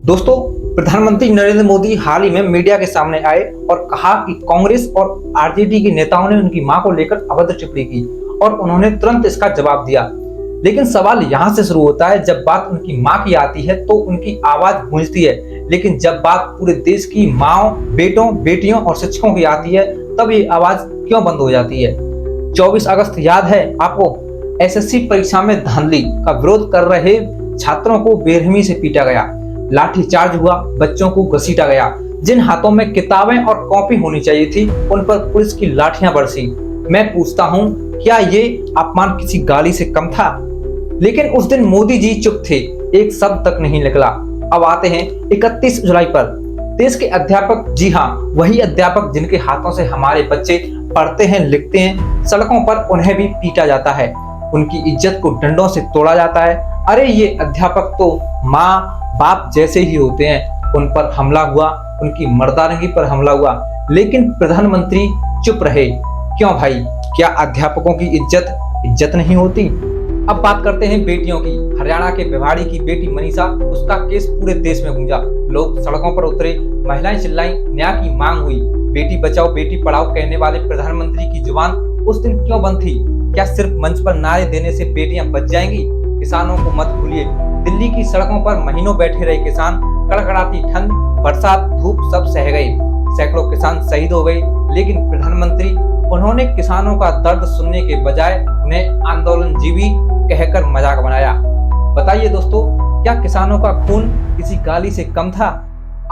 दोस्तों, प्रधानमंत्री नरेंद्र मोदी हाल ही में मीडिया के सामने आए और कहा कि कांग्रेस और आरजेडी के नेताओं ने उनकी मां को लेकर अभद्र टिप्पणी की और उन्होंने तुरंत इसका जवाब दिया। लेकिन सवाल यहां से शुरू होता है, जब बात उनकी मां की आती है तो उनकी आवाज गूंजती है, लेकिन जब बात पूरे देश की माओ, बेटों, बेटियों और शिक्षकों की आती है तब ये आवाज क्यों बंद हो जाती है। 24 अगस्त याद है आपको? एसएससी परीक्षा में धांधली का विरोध कर रहे छात्रों को बेरहमी से पीटा गया, लाठीचार्ज हुआ, बच्चों को घसीटा गया। जिन हाथों में किताबें और कॉपी होनी चाहिए थी उन पर पुलिस की लाठियां बरसी। मैं पूछता हूं, क्या ये अपमान किसी गाली से कम था? लेकिन उस दिन मोदी जी चुप थे, एक शब्द तक नहीं निकला। अब आते हैं 31 जुलाई पर। देश के अध्यापक, जी हाँ, वही अध्यापक जिनके हाथों से हमारे बच्चे पढ़ते हैं, लिखते हैं, सड़कों पर उन्हें भी पीटा जाता है, उनकी इज्जत को डंडों से तोड़ा जाता है। अरे ये अध्यापक तो माँ बाप जैसे ही होते हैं। उन पर हमला हुआ, उनकी मर्दानगी पर हमला हुआ, लेकिन प्रधानमंत्री चुप रहे। क्यों भाई? क्या अध्यापकों की इज्जत नहीं होती? अब बात करते हैं बेटियों की। हरियाणा के भिवाड़ी की बेटी मनीषा, उसका केस पूरे देश में गूंजा। लोग सड़कों पर उतरे, महिलाएं चिल्लाई, न्याय की मांग हुई। बेटी बचाओ बेटी पढ़ाओ कहने वाले प्रधानमंत्री की जुबान उस दिन क्यों बंद थी? क्या सिर्फ मंच पर नारे देने से बेटियां बच जाएंगी? किसानों को मत भूलिए। दिल्ली की सड़कों पर महीनों बैठे रहे किसान, कड़कड़ाती ठंड, बरसात, धूप सब सह गए। सैकड़ों किसान शहीद हो गए, लेकिन प्रधानमंत्री, उन्होंने किसानों का दर्द सुनने के बजाय उन्हें आंदोलनजीवी कहकर मजाक बनाया। बताइए दोस्तों, क्या किसानों का खून किसी गाली से कम था?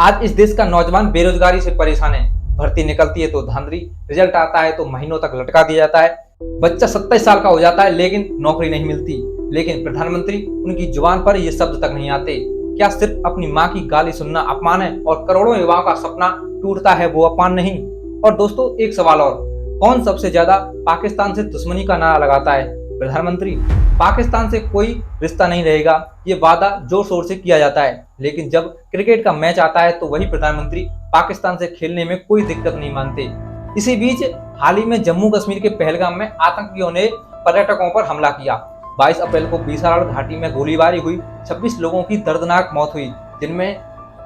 आज इस देश का नौजवान बेरोजगारी से परेशान है। भर्ती निकलती है तो धांधली, रिजल्ट आता है तो महीनों तक लटका दिया जाता है। बच्चा 27 साल का हो जाता है लेकिन नौकरी नहीं मिलती। लेकिन प्रधानमंत्री, उनकी जुबान पर ये शब्द तक नहीं आते। क्या सिर्फ अपनी मां की गाली सुनना अपमान है और करोड़ों युवाओं का सपना टूटता है वो अपमान नहीं? और दोस्तों, एक सवाल और, कौन सबसे ज्यादा पाकिस्तान से दुश्मनी का नारा लगाता है? प्रधानमंत्री। पाकिस्तान से कोई रिश्ता नहीं रहेगा, ये वादा जोर शोर से किया जाता है, लेकिन जब क्रिकेट का मैच आता है तो वही प्रधानमंत्री पाकिस्तान से खेलने में कोई दिक्कत नहीं मानते। इसी बीच हाल ही में जम्मू कश्मीर के पहलगाम में आतंकियों ने पर्यटकों पर हमला किया। 22 अप्रैल को बिसारड़ घाटी में गोलीबारी हुई, 26 लोगों की दर्दनाक मौत हुई, जिनमें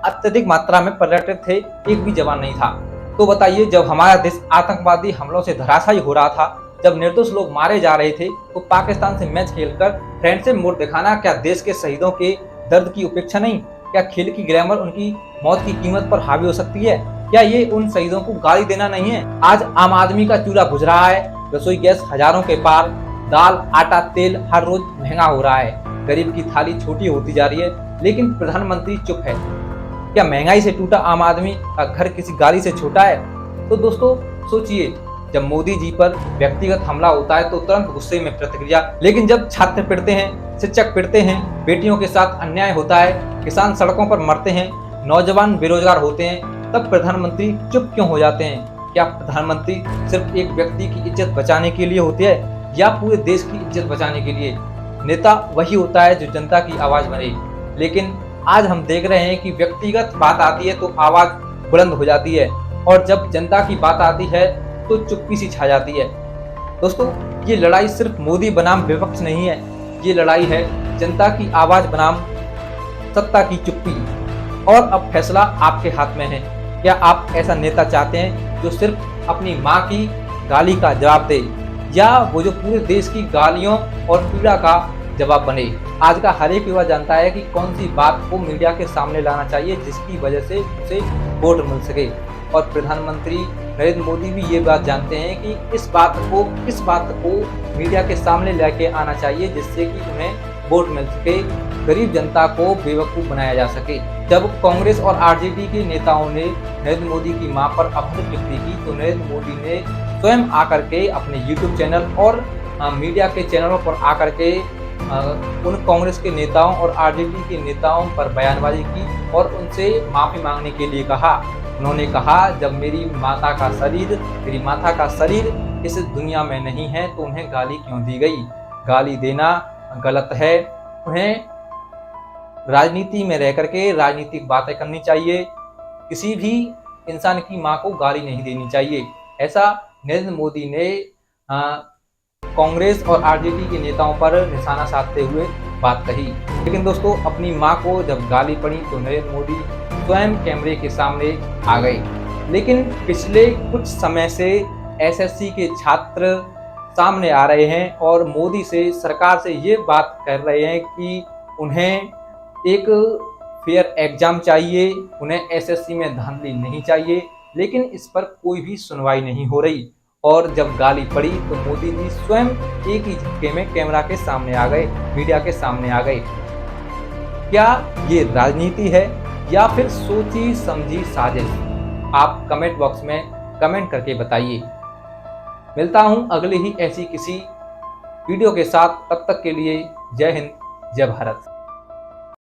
अत्यधिक मात्रा में पर्यटक थे, एक भी जवान नहीं था। तो बताइए, जब हमारा देश आतंकवादी हमलों से धराशायी हो रहा था, जब निर्दोष लोग मारे जा रहे थे, तो पाकिस्तान से मैच खेलकर फ्रेंडशिप मोड दिखाना क्या देश के शहीदों के दर्द की उपेक्षा नहीं? क्या खेल की ग्लैमर उनकी मौत की कीमत पर हावी हो सकती है? क्या ये उन शहीदों को गाली देना नहीं है? आज आम आदमी का चूल्हा बुझ रहा है, रसोई गैस हजारों के पार, दाल, आटा, तेल हर रोज महंगा हो रहा है, गरीब की थाली छोटी होती जा रही है, लेकिन प्रधानमंत्री चुप है। क्या महंगाई से टूटा आम आदमी का घर किसी गाली से छोटा है? तो दोस्तों सोचिए, जब मोदी जी पर व्यक्तिगत हमला होता है तो तुरंत गुस्से में प्रतिक्रिया, लेकिन जब छात्र पिटते हैं, शिक्षक पिटते हैं, बेटियों के साथ अन्याय होता है, किसान सड़कों पर मरते हैं, नौजवान बेरोजगार होते हैं, तब प्रधानमंत्री चुप क्यों हो जाते हैं? क्या प्रधानमंत्री सिर्फ एक व्यक्ति की इज्जत बचाने के लिए होती है या पूरे देश की इज्जत बचाने के लिए? नेता वही होता है जो जनता की आवाज बने, लेकिन आज हम देख रहे हैं कि व्यक्तिगत बात आती है तो आवाज बुलंद हो जाती है, और जब जनता की बात आती है तो चुप्पी सी छा जाती है। दोस्तों, ये लड़ाई सिर्फ मोदी बनाम विपक्ष नहीं है, ये लड़ाई है जनता की आवाज बनाम सत्ता की चुप्पी। और अब फैसला आपके हाथ में है। क्या आप ऐसा नेता चाहते हैं जो सिर्फ अपनी माँ की गाली का जवाब दे, या वो जो पूरे देश की गालियों और पीड़ा का जवाब बने? आज का हर एक युवा जानता है कि कौन सी बात को मीडिया के सामने लाना चाहिए जिसकी वजह से उसे वोट मिल सके। और प्रधानमंत्री नरेंद्र मोदी भी ये बात जानते हैं कि किस बात को मीडिया के सामने लेके आना चाहिए जिससे कि उन्हें वोट मिल सके, गरीब जनता को बेवकूफ बनाया जा सके। जब कांग्रेस और आरजेडी के नेताओं ने नरेंद्र मोदी की मां पर अभद्र टिप्पणी की तो नरेंद्र मोदी ने स्वयं आकर के अपने यूट्यूब चैनल और मीडिया के चैनलों पर आकर के उन कांग्रेस के नेताओं और आरजेडी के नेताओं पर बयानबाजी की और उनसे माफी मांगने के लिए कहा। उन्होंने कहा, जब मेरी माता का शरीर इस दुनिया में नहीं है तो उन्हें गाली क्यों दी गई? गाली देना गलत है, उन्हें राजनीति में रह करके राजनीतिक बातें करनी चाहिए, किसी भी इंसान की मां को गाली नहीं देनी चाहिए। ऐसा नरेंद्र मोदी ने कांग्रेस और आरजेडी के नेताओं पर निशाना साधते हुए बात कही। लेकिन दोस्तों, अपनी मां को जब गाली पड़ी तो नरेंद्र मोदी स्वयं कैमरे के सामने आ गए। लेकिन पिछले कुछ समय से एसएससी के छात्र सामने आ रहे हैं और मोदी से, सरकार से ये बात कर रहे हैं कि उन्हें एक फेयर एग्जाम चाहिए, उन्हें एसएससी में धांधली नहीं चाहिए। लेकिन इस पर कोई भी सुनवाई नहीं हो रही और जब गाली पड़ी तो मोदी जी स्वयं एक ही झटके में कैमरा के सामने आ गए, मीडिया के सामने आ गए। क्या ये राजनीति है या फिर सोची समझी साजिश? आप कमेंट बॉक्स में कमेंट करके बताइए। मिलता हूं अगली ही ऐसी किसी वीडियो के साथ, तब तक के लिए जय हिंद, जय भारत।